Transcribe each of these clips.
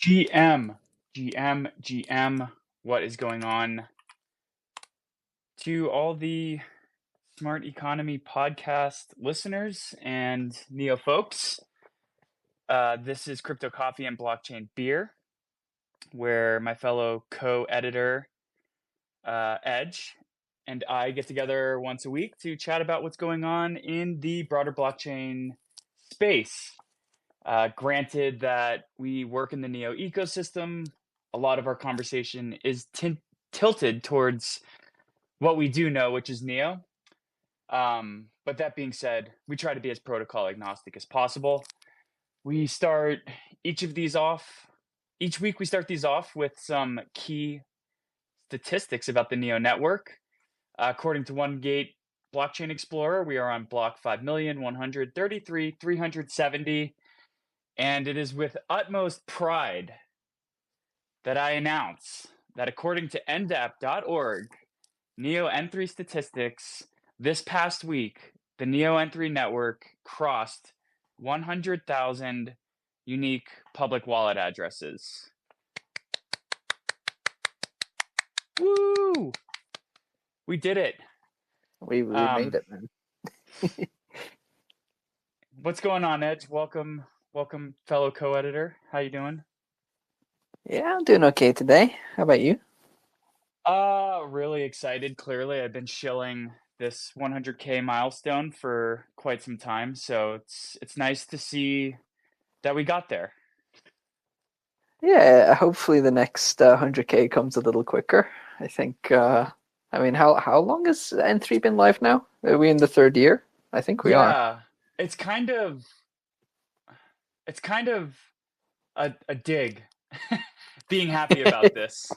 GM, what is going on? To all the Smart Economy podcast listeners and Neo folks, this is Crypto Coffee and Blockchain Beer, where my fellow co-editor Edge and I get together once a week to chat about what's going on in the broader blockchain space. Granted that we work in the Neo ecosystem, a lot of our conversation is tilted towards what we do know, which is Neo. But that being said, we try to be as protocol agnostic as possible. We start each week we start these off with some key statistics about the Neo network. According to OneGate Blockchain Explorer, we are on block 5,133,370. And it is with utmost pride that I announce that according to NDAP.org, Neo N3 statistics, this past week, the Neo N3 network crossed 100,000 unique public wallet addresses. Woo! We did it. We made it, man. What's going on, Edge? Welcome, fellow co-editor. How you doing? Yeah, I'm doing okay today. How about you? Really excited. Clearly, I've been shilling this 100K milestone for quite some time, so it's nice to see that we got there. Yeah, hopefully the next 100K comes a little quicker. I think. How long has N3 been live now? Are we in the third year? I think we are. Yeah, it's kind of a dig being happy about this.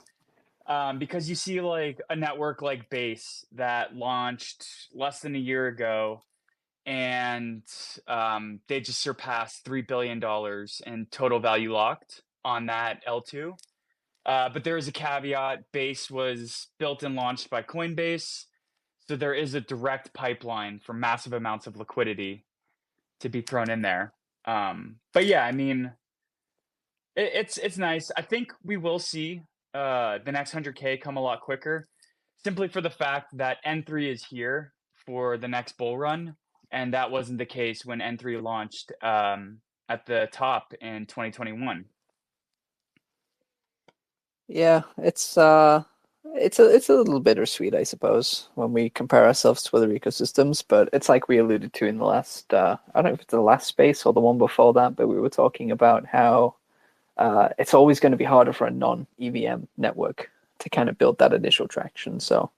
Because you see like a network like Base that launched less than a year ago, and they just surpassed $3 billion in total value locked on that L2. But there is a caveat. Base was built and launched by Coinbase, so there is a direct pipeline for massive amounts of liquidity to be thrown in there. But yeah, I mean, it's nice. I think we will see the next 100K come a lot quicker, simply for the fact that N3 is here for the next bull run, and that wasn't the case when N3 launched at the top in 2021. Yeah, it's a little bittersweet, I suppose, when we compare ourselves to other ecosystems. But it's like we alluded to in the last, I don't know if it's the last space or the one before that, but we were talking about how it's always going to be harder for a non-EVM network to kind of build that initial traction. So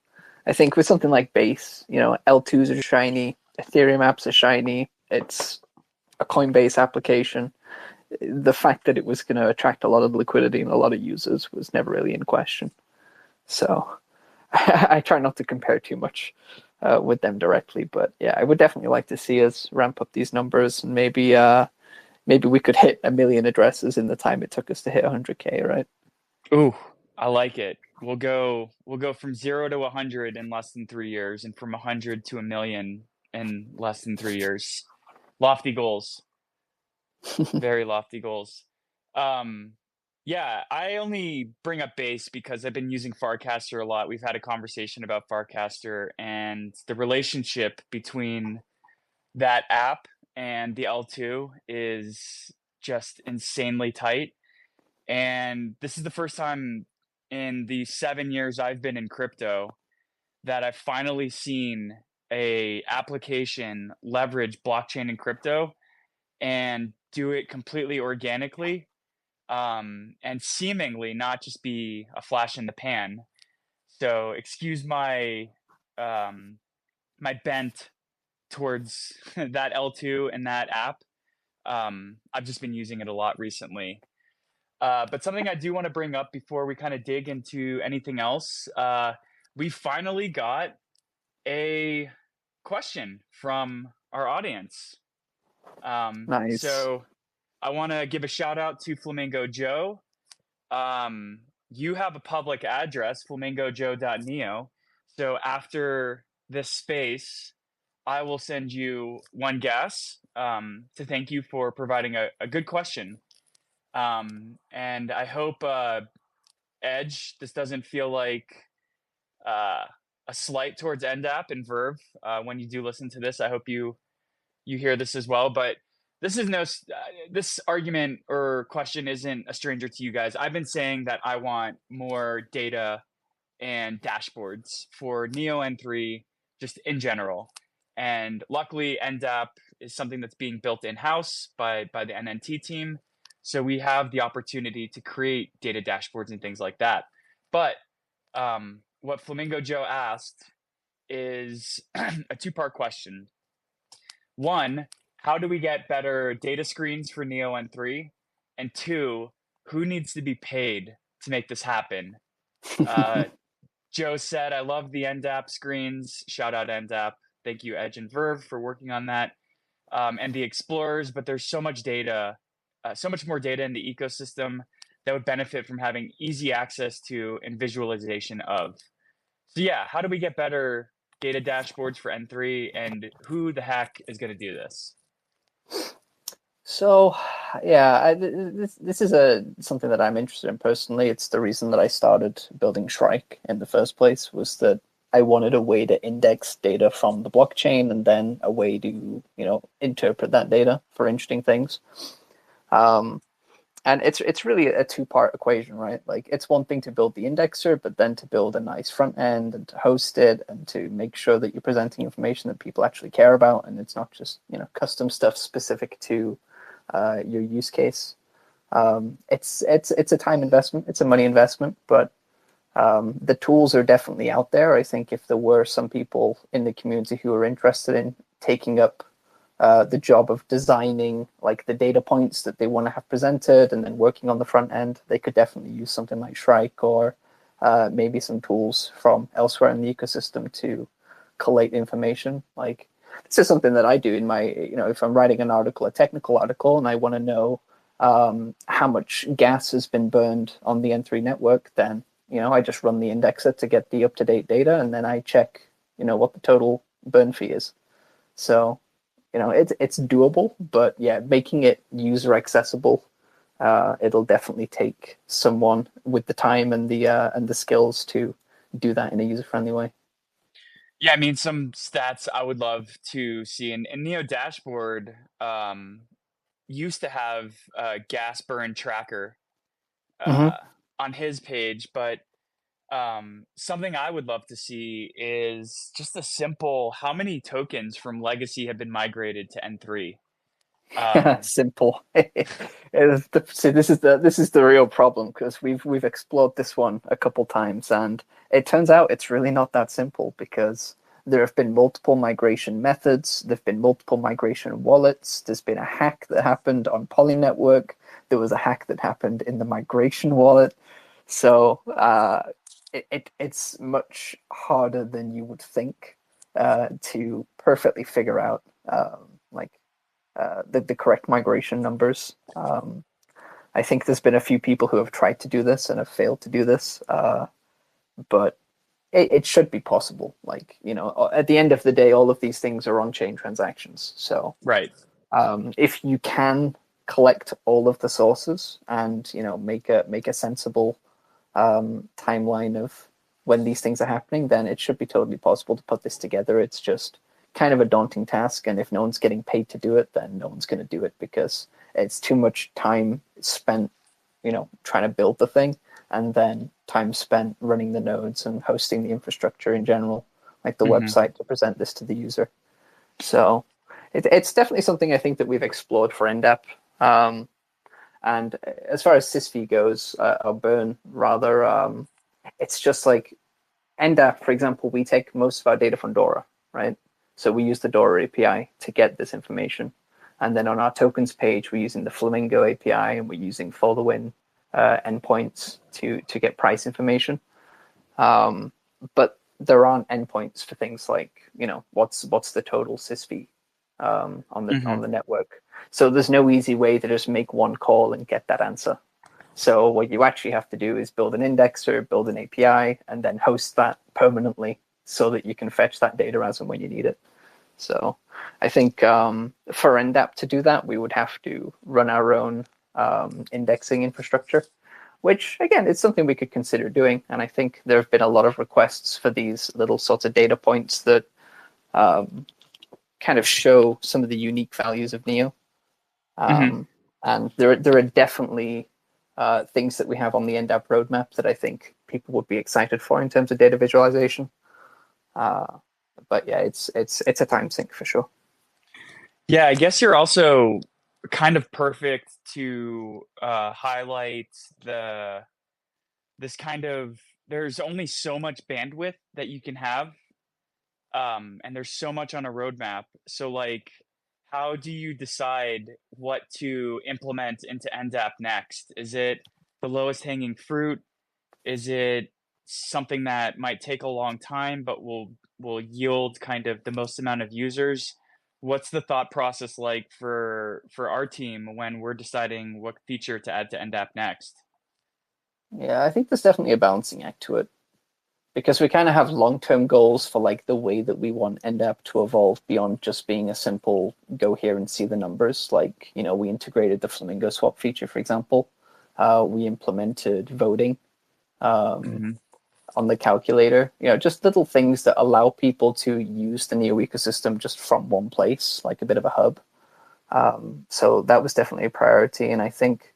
I think with something like Base, L2s are shiny, Ethereum apps are shiny. It's a Coinbase application. The fact that it was going to attract a lot of liquidity and a lot of users was never really in question. So I try not to compare too much with them directly, but yeah, I would definitely like to see us ramp up these numbers, and maybe we could hit 1 million addresses in the time it took us to hit 100K, right? Ooh, I like it. We'll go from 0 to 100 in less than 3 years, and from 100 to 1 million in less than 3 years. Lofty goals. Very lofty goals. Yeah, I only bring up Base because I've been using Farcaster a lot. We've had a conversation about Farcaster, and the relationship between that app and the L2 is just insanely tight. And this is the first time in the 7 years I've been in crypto that I've finally seen a application leverage blockchain and crypto and do it completely organically, and seemingly not just be a flash in the pan. So excuse my my bent towards that L2 and that app. I've just been using it a lot recently. But something I do want to bring up before we kind of dig into anything else, we finally got a question from our audience. Nice. So I want to give a shout out to Flamingo Joe. You have a public address, flamingojoe.neo. So after this space, I will send you one gas to thank you for providing a good question. And I hope Edge, this doesn't feel like uh, a slight towards NDAP and Verve when you do listen to this. I hope you hear this as well. But this is this argument or question isn't a stranger to you guys. I've been saying that I want more data and dashboards for Neo N3 just in general. And luckily, NDAP is something that's being built in-house by the NNT team. So we have the opportunity to create data dashboards and things like that. But what Flamingo Joe asked is a two-part question. One, how do we get better data screens for Neo N3? And two, who needs to be paid to make this happen? Uh, Joe said, I love the NDAP screens. Shout out NDAP. Thank you, Edge and Verve, for working on that. And the Explorers, but there's so much data, so much more data in the ecosystem that would benefit from having easy access to and visualization of. So yeah, how do we get better data dashboards for N3 and who the heck is going to do this? So, yeah, this is something that I'm interested in personally. It's the reason that I started building Shrike in the first place, was that I wanted a way to index data from the blockchain and then a way to, interpret that data for interesting things. And it's really a two-part equation, right? Like, it's one thing to build the indexer, but then to build a nice front end and to host it and to make sure that you're presenting information that people actually care about, and it's not just, custom stuff specific to your use case. It's a time investment, it's a money investment, but the tools are definitely out there. I think if there were some people in the community who are interested in taking up the job of designing like the data points that they want to have presented and then working on the front end, they could definitely use something like Shrike or maybe some tools from elsewhere in the ecosystem to collate information. Like, this is something that I do in my, if I'm writing an article, a technical article, and I want to know how much gas has been burned on the N3 network, then, I just run the indexer to get the up-to-date data, and then I check, what the total burn fee is. So, it's doable, but yeah, making it user accessible, it'll definitely take someone with the time and the skills to do that in a user-friendly way. Yeah, I mean, some stats I would love to see. And Neo Dashboard used to have a gas burn tracker Mm-hmm. on his page, but something I would love to see is just a simple how many tokens from legacy have been migrated to N3. Simple. See, this is the real problem, because we've explored this one a couple times, and it turns out it's really not that simple, because there have been multiple migration methods, there've been multiple migration wallets, there's been a hack that happened on Poly Network, there was a hack that happened in the migration wallet. So it's much harder than you would think to perfectly figure out like the correct migration numbers. I think there's been a few people who have tried to do this and have failed to do this, but it should be possible. Like, at the end of the day, all of these things are on-chain transactions. So Right. if you can collect all of the sources and make a sensible timeline of when these things are happening, then it should be totally possible to put this together. It's just kind of a daunting task, and if no one's getting paid to do it, then no one's going to do it, because it's too much time spent trying to build the thing, and then time spent running the nodes and hosting the infrastructure in general, like the website, to present this to the user. So it's definitely something I think that we've explored for NDAP. And as far as sysfee goes, or burn rather, it's just like NDAP, for example, we take most of our data from Dora, right? So we use the Dora API to get this information. And then on our tokens page, we're using the Flamingo API, and we're using FolderWin endpoints to get price information. But there aren't endpoints for things like, what's the total sysfee on the network. So there's no easy way to just make one call and get that answer. So what you actually have to do is build an indexer, build an API, and then host that permanently so that you can fetch that data as and when you need it. So I think for NDAP to do that, we would have to run our own indexing infrastructure, which again is something we could consider doing. And I think there have been a lot of requests for these little sorts of data points that kind of show some of the unique values of Neo. Mm-hmm. And there are definitely things that we have on the NDAP roadmap that I think people would be excited for in terms of data visualization. But yeah, it's a time sink for sure. Yeah, I guess you're also kind of perfect to highlight the this kind of there's only so much bandwidth that you can have, and there's so much on a roadmap. So like, how do you decide what to implement into NDAP next? Is it the lowest hanging fruit? Is it something that might take a long time but will yield kind of the most amount of users? What's the thought process like for our team when we're deciding what feature to add to NDAP next? Yeah, I think there's definitely a balancing act to it because we kind of have long-term goals for like the way that we want NDApp to evolve beyond just being a simple go here and see the numbers. Like, we integrated the Flamingo swap feature, for example. We implemented voting Mm-hmm. on the calculator. Just little things that allow people to use the Neo ecosystem just from one place, like a bit of a hub. So that was definitely a priority, and I think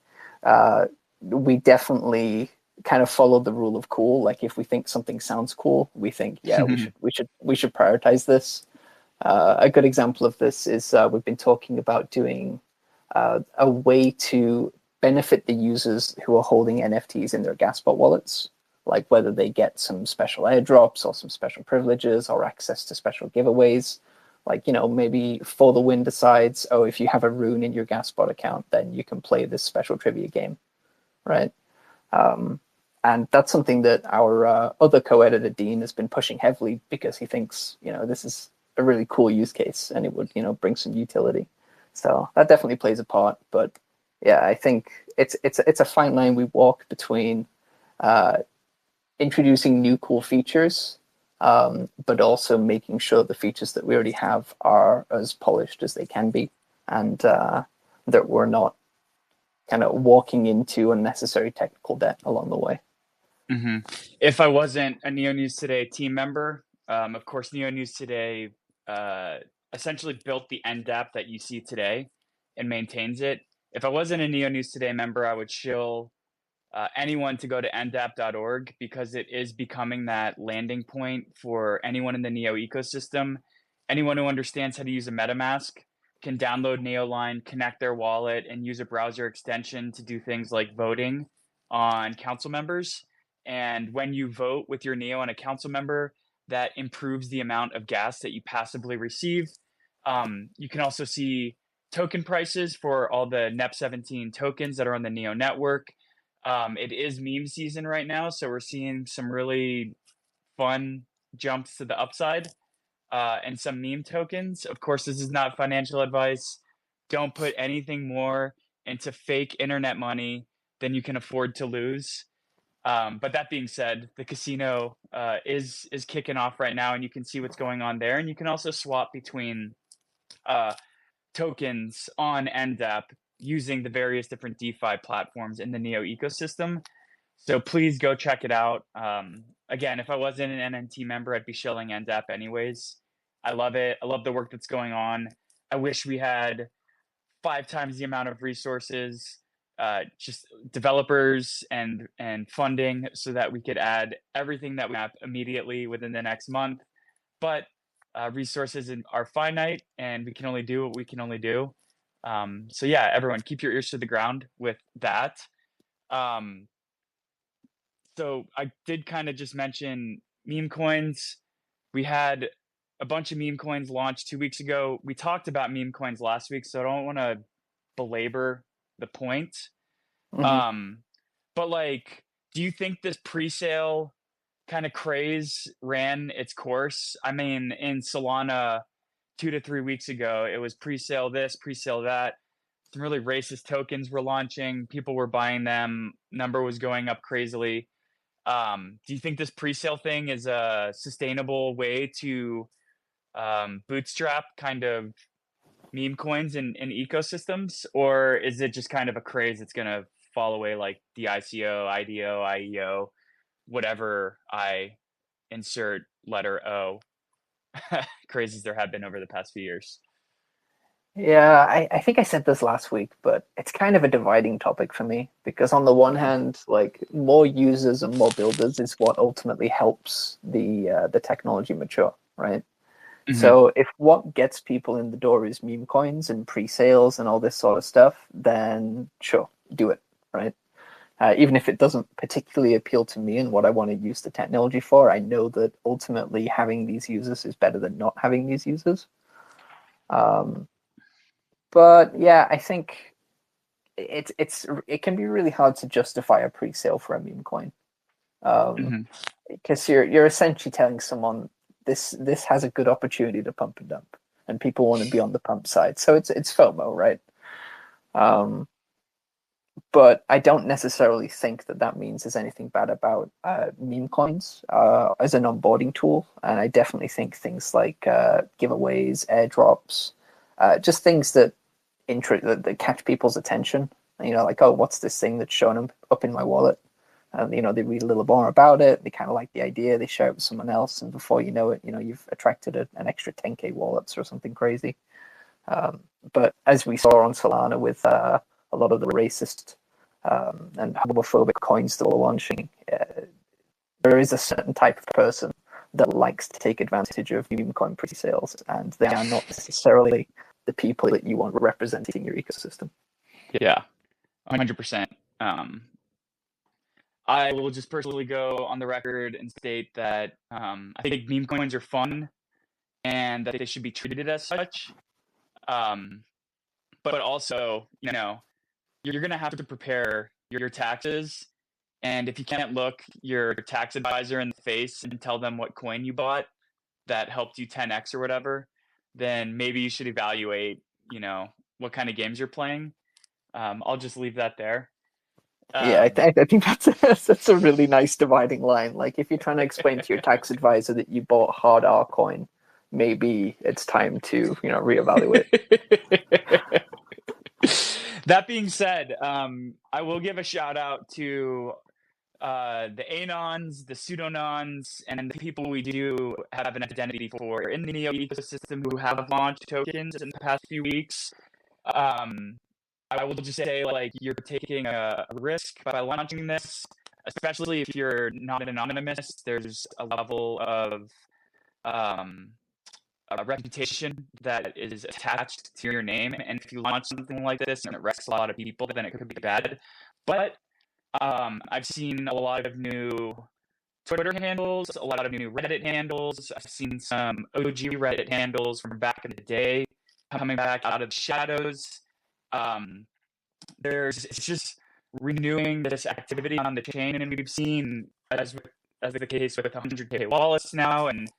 we definitely kind of followed the rule of cool. Like if we think something sounds cool, we think, yeah, we should prioritize this. A good example of this is we've been talking about doing a way to benefit the users who are holding NFTs in their Gaspot wallets, like whether they get some special airdrops or some special privileges or access to special giveaways. Like, maybe For the Win decides, oh, if you have a rune in your Gaspot account, then you can play this special trivia game, right? And that's something that our other co-editor, Dean, has been pushing heavily because he thinks, this is a really cool use case and it would, bring some utility. So that definitely plays a part. But yeah, I think it's a fine line we walk between introducing new cool features, but also making sure the features that we already have are as polished as they can be, and that we're not kind of walking into unnecessary technical debt along the way. Mm-hmm. If I wasn't a Neo News Today team member, of course, Neo News Today uh, essentially built the NDAP that you see today and maintains it. If I wasn't a Neo News Today member, I would shill anyone to go to ndap.org because it is becoming that landing point for anyone in the Neo ecosystem. Anyone who understands how to use a MetaMask can download Neoline, connect their wallet, and use a browser extension to do things like voting on council members. And when you vote with your Neo on a council member, that improves the amount of gas that you passively receive. You can also see token prices for all the NEP17 tokens that are on the Neo network. It is meme season right now, so we're seeing some really fun jumps to the upside and some meme tokens. Of course, this is not financial advice. Don't put anything more into fake internet money than you can afford to lose. But that being said, the casino is kicking off right now, and you can see what's going on there. And you can also swap between uh, tokens on NDAP using the various different DeFi platforms in the Neo ecosystem. So please go check it out. Again, if I wasn't an NNT member, I'd be shilling NDAP anyways. I love it. I love the work that's going on. I wish we had 5 times the amount of resources, just developers and funding, so that we could add everything that we have immediately within the next month. But resources are finite, and we can only do what we can only do. So yeah, everyone, keep your ears to the ground with that. Um, so I did kind of just mention meme coins. We had a bunch of meme coins launched 2 weeks ago. We talked about meme coins last week, so I don't want to belabor the point. Mm-hmm. Um, but like, do you think this pre-sale kind of craze ran its course? I mean, in Solana 2 to 3 weeks ago, it was pre-sale this, pre-sale that. Some really racist tokens were launching. People were buying them. Number was going up crazily. Do you think this pre-sale thing is a sustainable way to bootstrap kind of meme coins in ecosystems, or is it just kind of a craze that's going to fall away like the ICO, IDO, IEO, whatever I insert letter O crazes there have been over the past few years? Yeah, I think I said this last week, but it's kind of a dividing topic for me because on the one hand, like more users and more builders is what ultimately helps the technology mature, right? Mm-hmm. So if what gets people in the door is meme coins and pre-sales and all this sort of stuff, then sure, do it, right? Even if it doesn't particularly appeal to me and what I want to use the technology for, I know that ultimately having these users is better than not having these users. Um, but yeah, I think it can be really hard to justify a pre-sale for a meme coin Mm-hmm. because you're essentially telling someone this has a good opportunity to pump and dump, and people want to be on the pump side. So it's FOMO, right? Um, but I don't necessarily think that that means there's anything bad about meme coins as an onboarding tool. And I definitely think things like giveaways, airdrops, just things that that catch people's attention. You know, like, oh, what's this thing that's showing up in my wallet? And you know, they read a little more about it. They kind of like the idea. They share it with someone else, and before you know it, you know, you've attracted an extra 10K wallets or something crazy. Um, but as we saw on Solana with a lot of the racist and homophobic coins that were launching, there is a certain type of person that likes to take advantage of meme coin pre-sales, and they are not necessarily the people that you want representing your ecosystem. Yeah, 100%. Um, I will just personally go on the record and state that I think meme coins are fun and that they should be treated as such. Um, but also, you know, you're going to have to prepare your taxes. And if you can't look your tax advisor in the face and tell them what coin you bought that helped you 10x or whatever, then maybe you should evaluate, you know, what kind of games you're playing. I'll just leave that there. Yeah, Um, I think that's that's a really nice dividing line. Like if you're trying to explain to your tax advisor that you bought hard R coin, maybe it's time to reevaluate. that being said, I will give a shout out to the anons, the pseudonons, and the people we do have an identity for in the Neo ecosystem who have launched tokens in the past few weeks. Um, I will just say, like, you're taking a risk by launching this, especially if you're not anonymous. There's a level of um, a reputation that is attached to your name, and if you launch something like this and it wrecks a lot of people, then it could be bad. But I've seen a lot of new Twitter handles, a lot of new Reddit handles. I've seen some OG Reddit handles from back in the day coming back out of the shadows. Um, it's just renewing this activity on the chain, and we've seen as the case with 100K wallets now and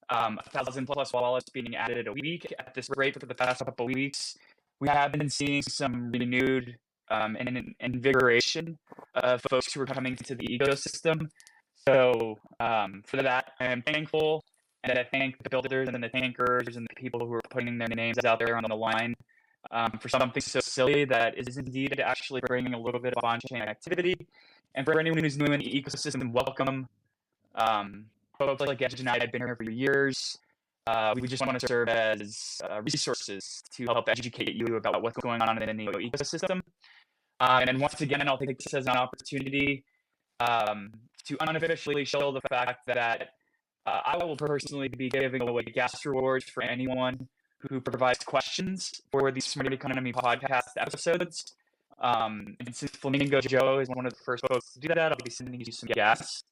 1,000+ wallets being added a week at this rate for the past couple of weeks. We have been seeing some renewed and invigoration of folks who are coming into the ecosystem. So for that, I am thankful, and I thank the builders and the tankers and the people who are putting their names out there on the line for something so silly that is indeed actually bringing a little bit of on-chain activity. And for anyone who's new in the ecosystem, welcome. Um, Folks like Edge and I have been here for years. We just want to serve as resources to help educate you about what's going on in the Neo ecosystem. And once again, I'll take this as an opportunity to unofficially show the fact that I will personally be giving away gas rewards for anyone who provides questions for these Smart Economy podcast episodes. And since Flamingo Joe is one of the first folks to do that, I'll be sending you some gas.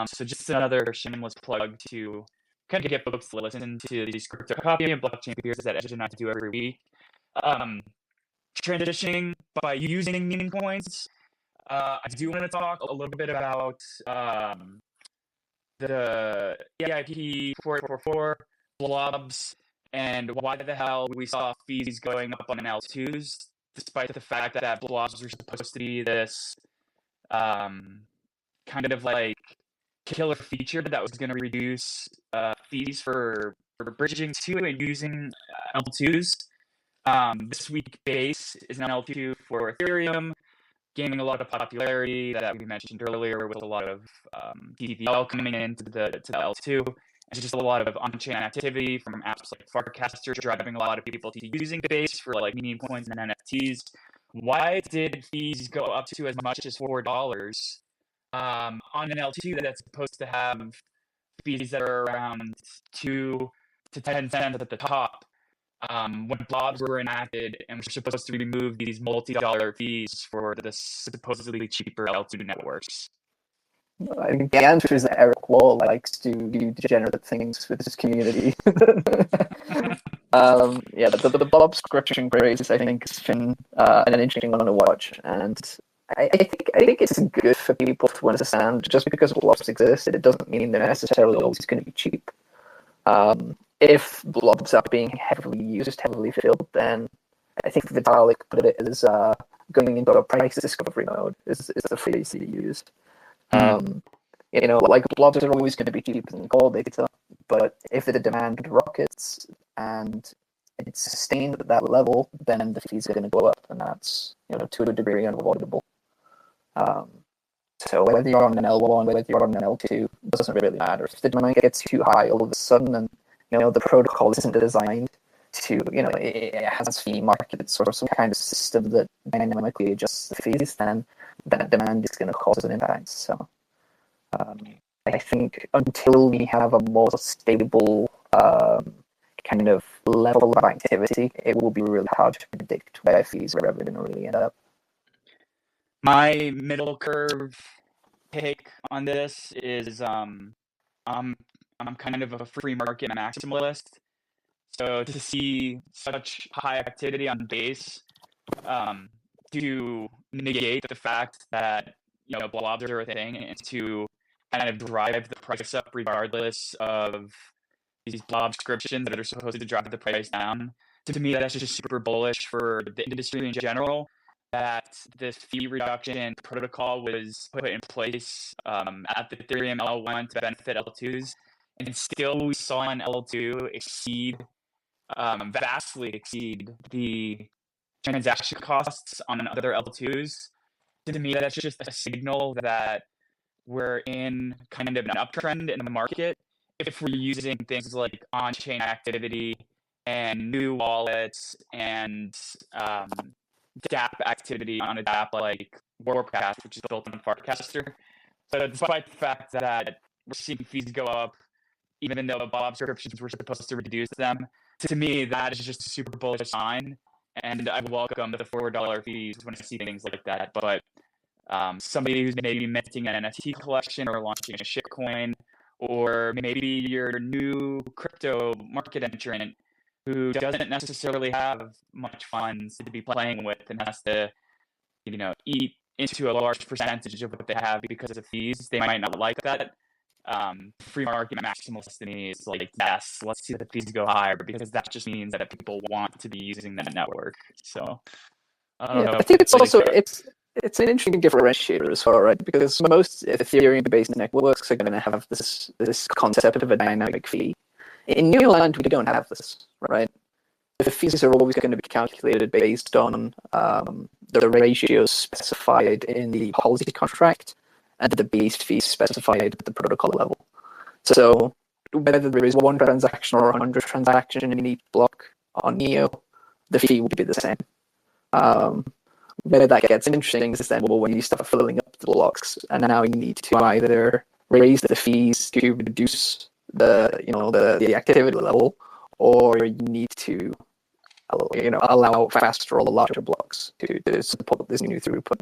So just another shameless plug to kind of get folks to listen to these crypto coffee and blockchain beers that Edge and I do every week. Um, Transitioning by using meme coins, I do want to talk a little bit about the EIP 4844 blobs and why the hell we saw fees going up on L2s, despite the fact that blobs were supposed to be this kind of like killer feature that was going to reduce fees for bridging to and using L2s. This week, Base is an L2 for Ethereum, gaining a lot of popularity that we mentioned earlier, with a lot of DVL coming into the L2. And just a lot of on-chain activity from apps like Farcaster, driving a lot of people to using Base for like meme coins and NFTs. Why did fees go up to as much as $4 on an L2 that's supposed to have fees that are around 2 to 10 cents at the top? When blobs were enacted and we're supposed to remove these multi-dollar fees for the supposedly cheaper L2 networks? I think the answer is that Eric Wall likes to do degenerate things with his community. Yeah, the blob subscription craze, I think, has been an interesting one to watch, and I think it's good for people to understand. Just because blobs exist, it doesn't mean they're necessarily always going to be cheap. If blobs are being heavily used, heavily filled, then I think Vitalik put it as going into a price discovery mode is the phrase he used. Like blobs are always going to be cheaper than gold data, but if the demand rockets and it's sustained at that level, then the fees are going to go up, and that's to a degree unavoidable. So whether you're on an L1, whether you're on an L2, doesn't really matter. If the demand gets too high all of a sudden, and the protocol isn't designed to, it has fee markets or some kind of system that dynamically adjusts the fees, then that demand is going to cause an impact. So I think until we have a more stable kind of level of activity, it will be really hard to predict where fees are ever going to really end up. My middle curve take on this is I'm kind of a free market maximalist. So to see such high activity on Base, to negate the fact that blobs are a thing, and to kind of drive the price up regardless of these blob subscriptions that are supposed to drive the price down. To me, that's just super bullish for the industry in general, that this fee reduction protocol was put in place at the Ethereum L1 to benefit L2s, and still we saw an L2 vastly exceed the transaction costs on other L2s. To me, that's just a signal that we're in kind of an uptrend in the market if we're using things like on-chain activity and new wallets and DAP activity on a DAP like Warpcast, which is built on Farcaster. So despite the fact that we're seeing fees go up, even though blob subscriptions were supposed to reduce them, to me, that is just a super bullish sign. And I welcome the $4 fees when I see things like that. But somebody who's maybe minting an NFT collection or launching a shitcoin, or maybe your new crypto market entrant who doesn't necessarily have much funds to be playing with and has to, eat into a large percentage of what they have because of fees, they might not like that. Free market maximalist to me is like, yes, let's see the fees go higher, because that just means that people want to be using that network. So I don't know. I think it's also it's an interesting differentiator as well, right? Because most Ethereum-based networks are going to have this concept of a dynamic fee. In Newland, we don't have this, right? The fees are always going to be calculated based on the ratios specified in the policy contract and the base fees specified at the protocol level. So whether there is one transaction or 100 transactions in each block on Neo, the fee will be the same. Where that gets interesting is then, when you start filling up the blocks, and now you need to either raise the fees to reduce the activity level, or you need to allow faster or larger blocks to support this new throughput.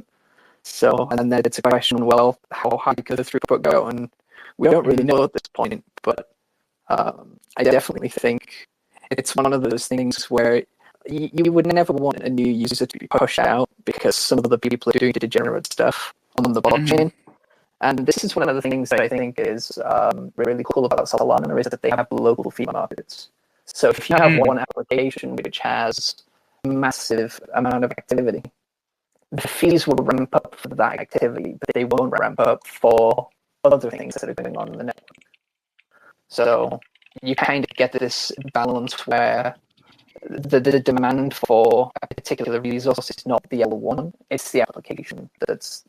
So, and then it's a question, well, how high could the throughput go? And we don't really know at this point, but I definitely think it's one of those things where you would never want a new user to be pushed out because some of the people are doing degenerate stuff on the blockchain. And this is one of the things that I think is really cool about Solana, is that they have local fee markets. So if you have one application which has a massive amount of activity, the fees will ramp up for that activity, but they won't ramp up for other things that are going on in the network. So you kind of get this balance where the demand for a particular resource is not the L1, it's the application that's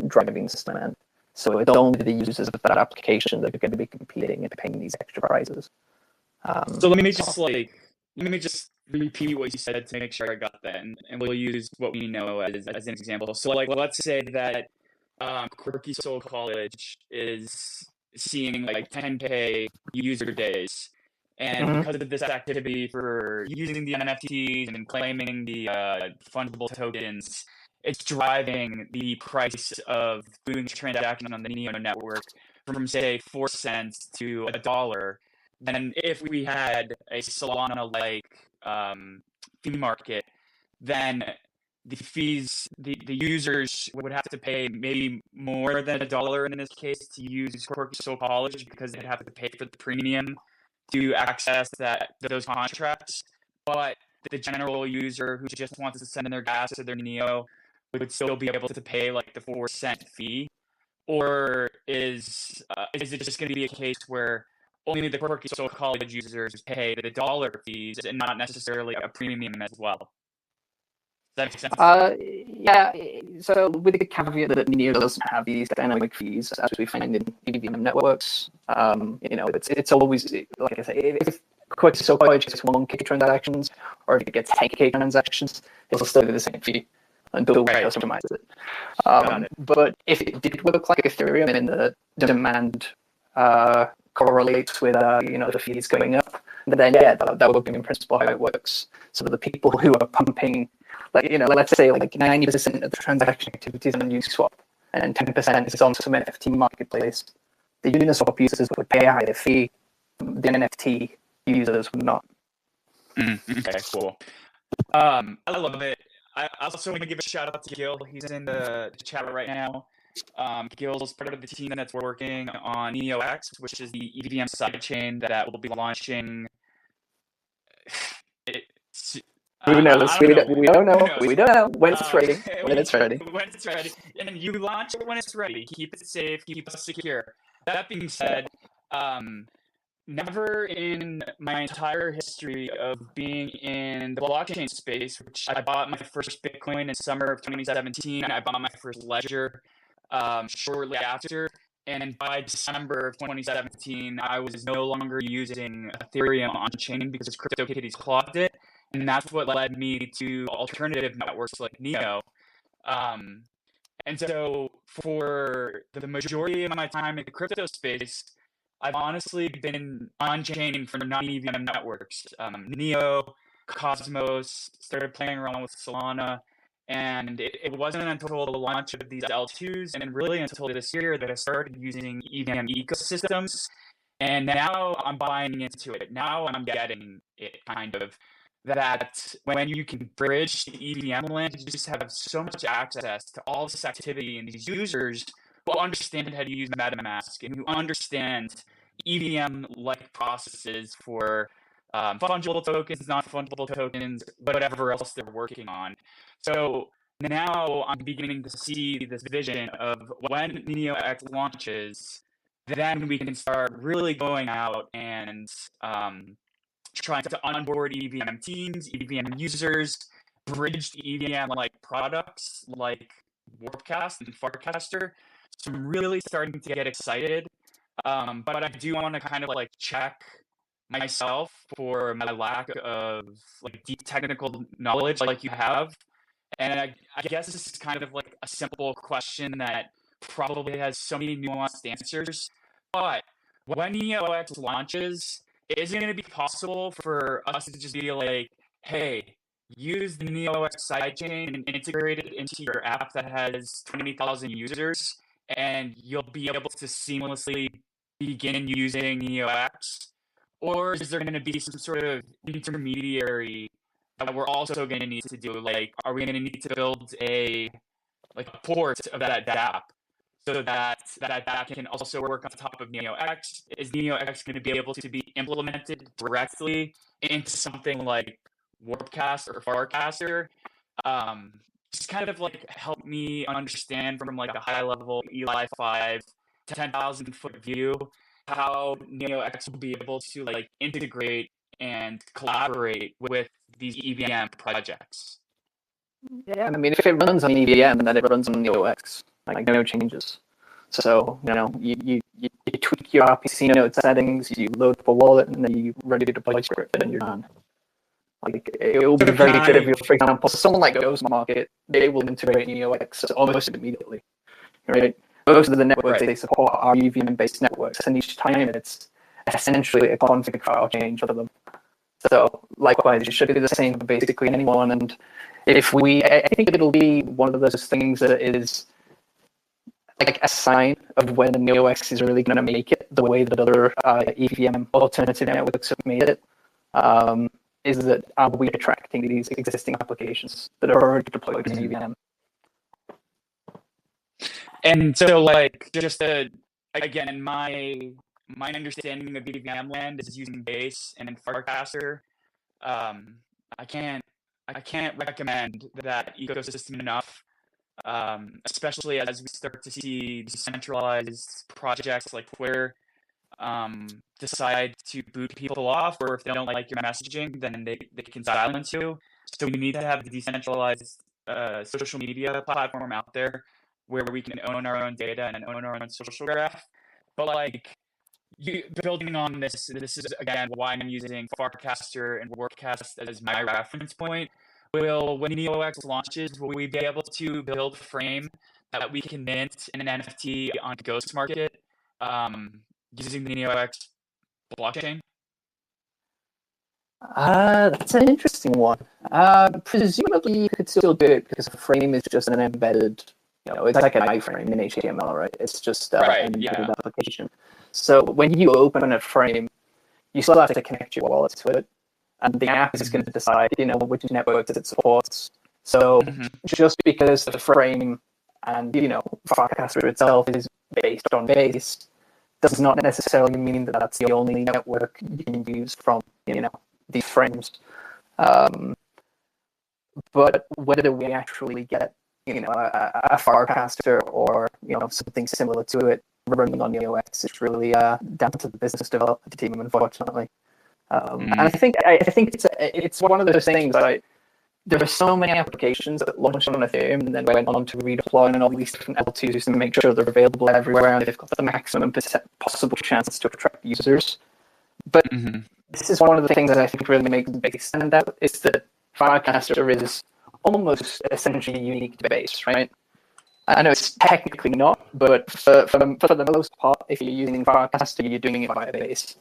driving this demand. So it's only the users of that application that are going to be competing and paying these extra prices. So let me just repeat what you said to make sure I got that, and we'll use what we know as an example. So like, let's say that Quirky Soul College is seeing like 10K user days, and because of this activity for using the NFTs and claiming the fungible tokens, it's driving the price of doing a transaction on the Neo network from say 4 cents to $1. Then if we had a Solana-like fee market, then the fees, the users would have to pay maybe more than $1 in this case to use Quirky Soul College, because they'd have to pay for the premium to access those contracts. But the general user who just wants to send in their gas to their Neo would still be able to pay like the 4-cent fee. Or is it just going to be a case where only the Quirky Soul College users pay the dollar fees and not necessarily a premium as well? Does that make sense? Yeah. So with the caveat that Neo doesn't have these dynamic fees, as we find in EVM networks, it's always, like I say, if Quirky Soul College gets 1K transactions, or if it gets 10K transactions, it'll still be the same fee until we customize it. But if it did work like Ethereum and the demand correlates with the fees going up, then that would be in principle how it works. So the people who are pumping, let's say 90% of the transaction activity is on Uniswap and 10% is on some NFT marketplace, the Uniswap users would pay a higher fee. The NFT users would not. Okay, cool. I love it. I also want to give a shout out to Gil. He's in the chat right now. Gil's part of the team that's working on NeoX, which is the EVM sidechain that will be launching. We don't know when it's ready. When it's ready. When it's ready. And you launch it when it's ready. Keep it safe. Keep us secure. That being said, never in my entire history of being in the blockchain space, which I bought my first Bitcoin in summer of 2017. I bought my first Ledger shortly after. And by December of 2017, I was no longer using Ethereum on-chain because CryptoKitties clogged it. And that's what led me to alternative networks like Neo. And so for the majority of my time in the crypto space, I've honestly been on-chain for non-EVM networks. Neo, Cosmos, started playing around with Solana, and it wasn't until the launch of these L2s and really until this year that I started using EVM ecosystems. And now I'm buying into it. Now I'm getting it, kind of, that when you can bridge the EVM land, you just have so much access to all this activity and these users who understand how to use MetaMask and who understand EVM-like processes for fungible tokens, non-fungible tokens, whatever else they're working on. So now I'm beginning to see this vision of when NeoX launches, then we can start really going out and trying to onboard EVM teams, EVM users, bridged EVM-like products like Warpcast and Farcaster. So I'm really starting to get excited. But I do want to kind of check myself for my lack of deep technical knowledge like you have. And I guess this is kind of a simple question that probably has so many nuanced answers. But when NeoX launches, is it going to be possible for us to just be like, hey, use the NeoX sidechain and integrate it into your app that has 20,000 users, and you'll be able to seamlessly begin using NeoX? Or is there going to be some sort of intermediary that we're also going to need to do? Are we going to need to build a port of that DAP so that DAP can also work on top of NeoX? Is NeoX going to be able to be implemented directly into something like Warpcast or Farcaster? Just kind of help me understand from a high level Eli 5 to 10,000-foot view how NeoX will be able to integrate and collaborate with these EVM projects. Yeah, I mean, if it runs on EVM, then it runs on the OX, like no changes. So, you tweak your RPC node settings, you load up a wallet, and then you ready to deploy script, and you're done. Like, it will be very trivial. For example, someone like Ghost Market, they will integrate NeoX almost immediately, right? Most of the networks they support are EVM-based networks, and each time it's essentially a config file change for them. So, likewise, it should be the same for basically anyone. And I think it'll be one of those things that is like a sign of when the NeoX is really going to make it the way that other EVM alternative networks have made it. Is that are we attracting these existing applications that are already deployed in EVM? And so, like, just again, my understanding of EVM land is using Base and then Farcaster. I can't recommend that ecosystem enough, especially as we start to see decentralized projects like Twitter decide to boot people off, or if they don't like your messaging, then they can silence you. So we need to have the decentralized social media platform out there where we can own our own data and own our own social graph. But like, building on this is again why I'm using Farcaster and Workcast as my reference point. When NeoX launches, will we be able to build a frame that we can mint in an NFT on Ghost Market using the NeoX blockchain? That's an interesting one. Presumably you could still do it because the frame is just an embedded, it's like an iframe in HTML, right? It's just an embedded application. So when you open a frame, you still have to connect your wallet to it, and the app is going to decide, which networks it supports. So just because the frame and, Farcaster itself is based on Base, does not necessarily mean that that's the only network you can use from, these frames. But whether we actually get, a Farcaster or, something similar to it running on NeoX is really down to the business development team, unfortunately. And I think it's one of those things. There are so many applications that launched on Ethereum and then went on to redeploy on all these different L2s to make sure they're available everywhere and they've got the maximum possible chance to attract users. But this is one of the things that I think really makes Base stand out, is that Farcaster is almost essentially unique to Base, right? I know it's technically not, but for the most part, if you're using Farcaster, you're doing it via Base.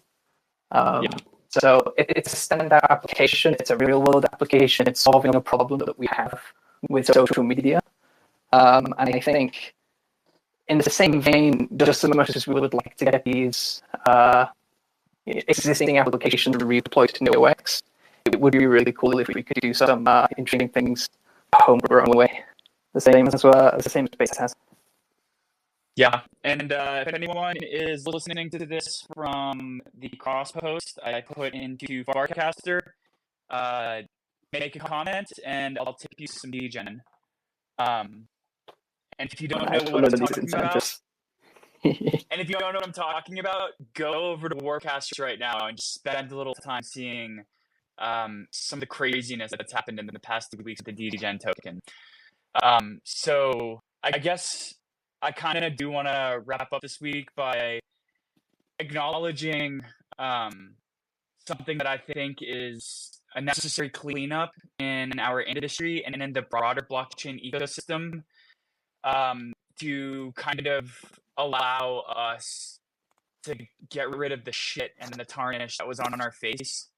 So it's a standout application. It's a real-world application. It's solving a problem that we have with social media. And I think, in the same vein, just as much as we would like to get these existing applications redeployed to NeoX, it would be really cool if we could do some interesting things homegrown way, the same as Base has. Yeah, and if anyone is listening to this from the cross post I put into Farcaster, make a comment and I'll tip you some degen. And if you don't know what I'm talking about, go over to Warcaster right now and just spend a little time seeing some of the craziness that's happened in the past 2 weeks with the degen token. So I guess I kind of do want to wrap up this week by acknowledging something that I think is a necessary cleanup in our industry and in the broader blockchain ecosystem, to kind of allow us to get rid of the shit and the tarnish that was on our face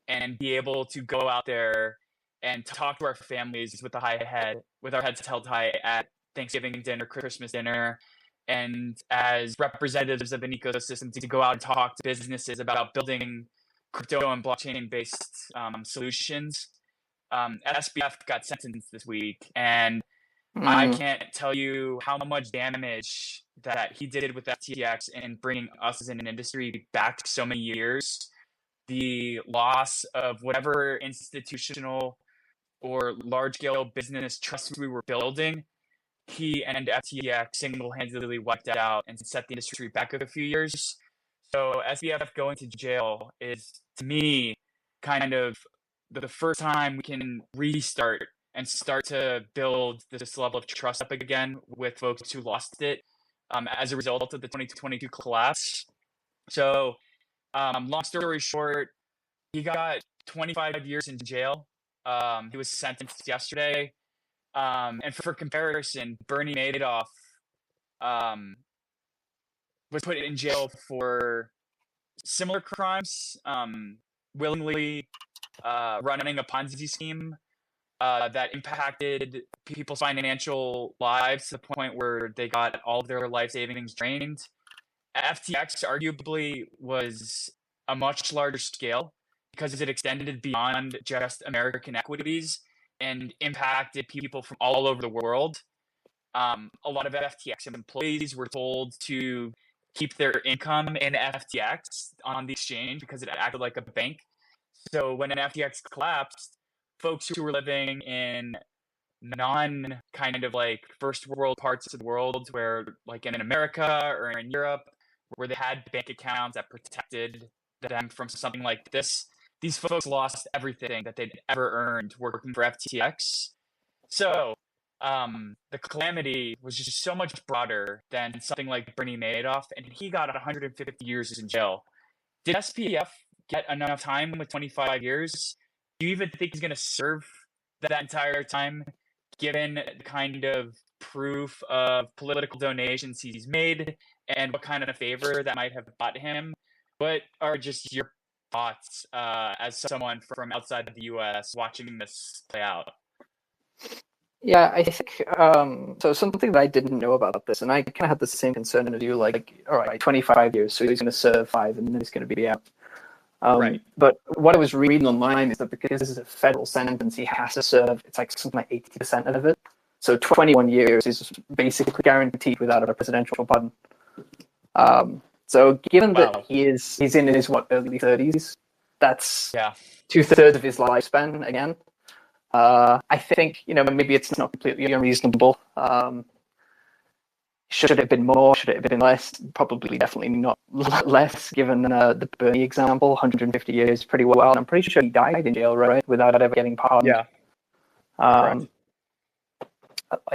and be able to go out there and talk to our families with our heads held high at Thanksgiving dinner, Christmas dinner, and as representatives of an ecosystem to go out and talk to businesses about building crypto and blockchain-based solutions. SBF got sentenced this week, and I can't tell you how much damage that he did with FTX and bringing us as an industry back so many years. The loss of whatever institutional or large-scale business trust we were building, he and FTX single-handedly wiped out and set the industry back a few years. So SBF going to jail is, to me, kind of the first time we can restart and start to build this level of trust up again with folks who lost it as a result of the 2022 collapse. So, long story short, he got 25 years in jail. He was sentenced yesterday. And for comparison, Bernie Madoff was put in jail for similar crimes, willingly running a Ponzi scheme that impacted people's financial lives to the point where they got all of their life savings drained. FTX arguably was a much larger scale because it extended beyond just American equities and impacted people from all over the world. A lot of FTX employees were told to keep their income in FTX on the exchange because it acted like a bank. So when an FTX collapsed, folks who were living in non kind of like first world parts of the world, where like in America or in Europe, where they had bank accounts that protected them from something like this, these folks lost everything that they'd ever earned working for FTX. So the calamity was just so much broader than something like Bernie Madoff, and he got 150 years in jail. Did SPF get enough time with 25 years? Do you even think he's going to serve that entire time, given the kind of proof of political donations he's made and what kind of favor that might have bought him? What are just your thoughts as someone from outside of the US watching this play out? Yeah, I think so. Something that I didn't know about this, and I kind of had the same concern as you. Like, all right, 25 years, so he's going to serve 5, and then he's going to be out. Right. But what I was reading online is that because this is a federal sentence, he has to serve. It's like something like 80% of it. So 21 years is basically guaranteed without a presidential pardon. So given that he's in his early 30s, that's 2/3 of his lifespan again. I think, maybe it's not completely unreasonable. Should it have been more? Should it have been less? Probably, definitely not less, given the Bernie example. 150 years, pretty well. And I'm pretty sure he died in jail, right, without ever getting pardoned. Yeah.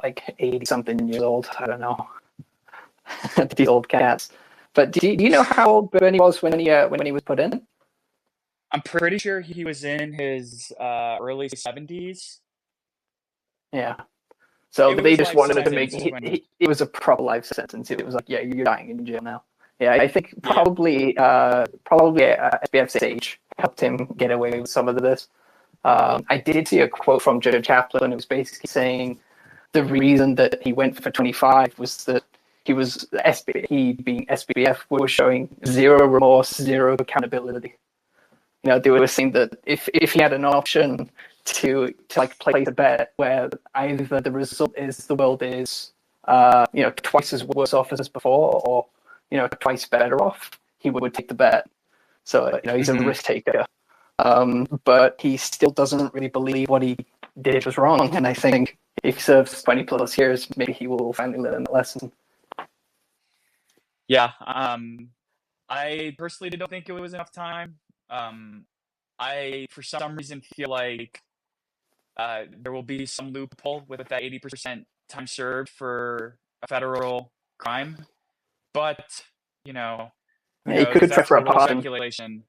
Like 80-something years old. I don't know. These old cats. But do you know how old Bernie was when he was put in? I'm pretty sure he was in his early 70s. Yeah. So they just wanted to make it was a proper life sentence. It was like, yeah, you're dying in jail now. Yeah, I think probably SBF's age helped him get away with some of this. I did see a quote from Judge Kaplan. It was basically saying the reason that he went for 25 was that he being SBF was showing zero remorse, zero accountability. They were saying that if he had an option to like place a bet where either the result is the world is twice as worse off as before, or twice better off, he would take the bet. So he's a risk taker, but he still doesn't really believe what he did was wrong. And I think if he serves 20+ years, maybe he will finally learn the lesson. Yeah, I personally don't think it was enough time. I, for some reason, feel like there will be some loophole with that 80% time served for a federal crime, but he could try for a pardon. Speculation.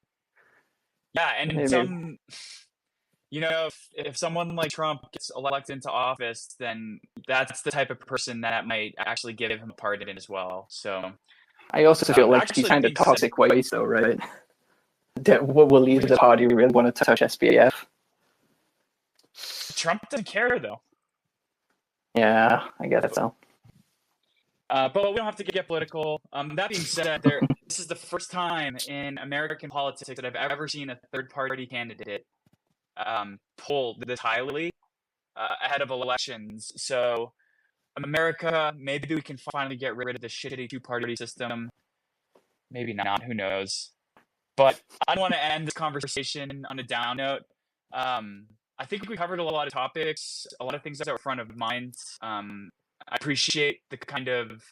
Yeah, and maybe. If someone like Trump gets elected into office, then that's the type of person that might actually give him a pardon as well. So I also feel like he's kind of toxic ways, though, right? What will lead the party really want to touch SBF? Trump doesn't care, though. Yeah, I guess so. But we don't have to get political. That being said, this is the first time in American politics that I've ever seen a third-party candidate poll this highly ahead of elections. So, America, maybe we can finally get rid of the shitty two-party system. Maybe not. Who knows? But I don't want to end this conversation on a down note. I think we covered a lot of topics, a lot of things that are front of mind. I appreciate the kind of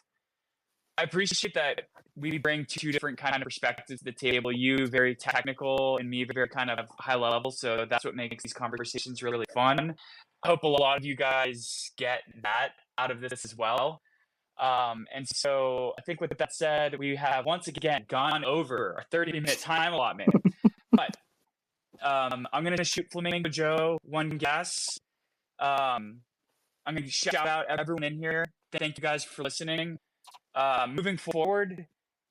I appreciate that we bring two different kind of perspectives to the table. You very technical and me very kind of high level. So that's what makes these conversations really fun. I hope a lot of you guys get that out of this as well. And so I think with that said, we have once again gone over our 30-minute time allotment. But I'm going to shoot Flamingo Joe one guess. I'm going to shout out everyone in here. Thank you guys for listening. Moving forward,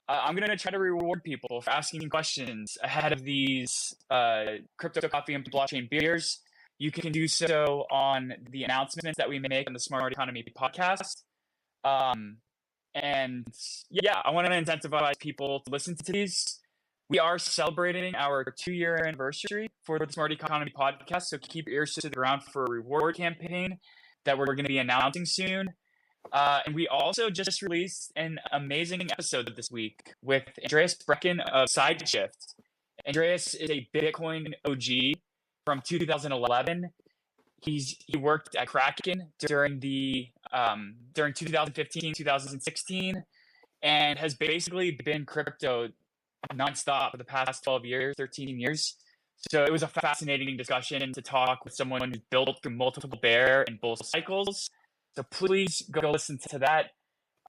I'm going to try to reward people for asking questions ahead of these crypto coffee and blockchain beers. You can do so on the announcements that we make on the Smart Economy podcast. And yeah, I want to incentivize people to listen to these. We are celebrating our 2-year anniversary for the Smart Economy podcast, so keep your ears to the ground for a reward campaign that we're going to be announcing soon. And we also just released an amazing episode this week with Andreas Brecken of SideShift. Andreas is a Bitcoin OG from 2011. He worked at Kraken during 2015, 2016, and has basically been crypto nonstop for the past 12 years, 13 years. So it was a fascinating discussion to talk with someone who's built through multiple bear and bull cycles. So please go listen to that.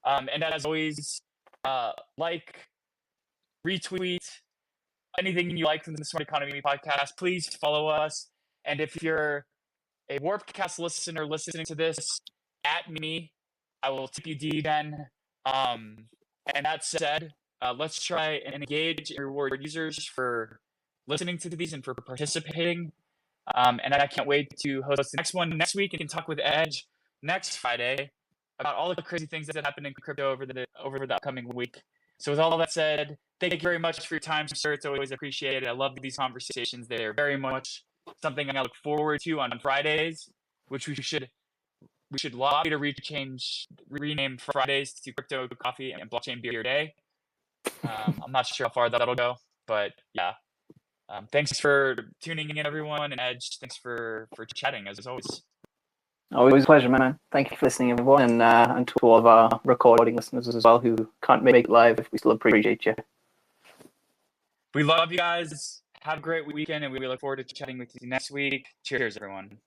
And as always, like, retweet anything you like from the Smart Economy podcast. Please follow us. And if you're a Warpcast listener listening to this, at me, I will tip you D then. And that said, let's try and engage and reward users for listening to these and for participating. And I can't wait to host the next one next week and talk with Edge next Friday about all the crazy things that happen in crypto over the upcoming week. So with all that said, thank you very much for your time, sir. It's always appreciated. I love these conversations. They're very much something I look forward to on Fridays, which we should lobby to rename Fridays to Crypto Coffee and Blockchain Beer Day. I'm not sure how far that'll go, but yeah. Thanks for tuning in, everyone, and Edge, thanks for chatting as always. Always a pleasure, man. Thank you for listening, everyone, and to all of our recording listeners as well who can't make it live. We still appreciate you. We love you guys. Have a great weekend, and we look forward to chatting with you next week. Cheers, everyone.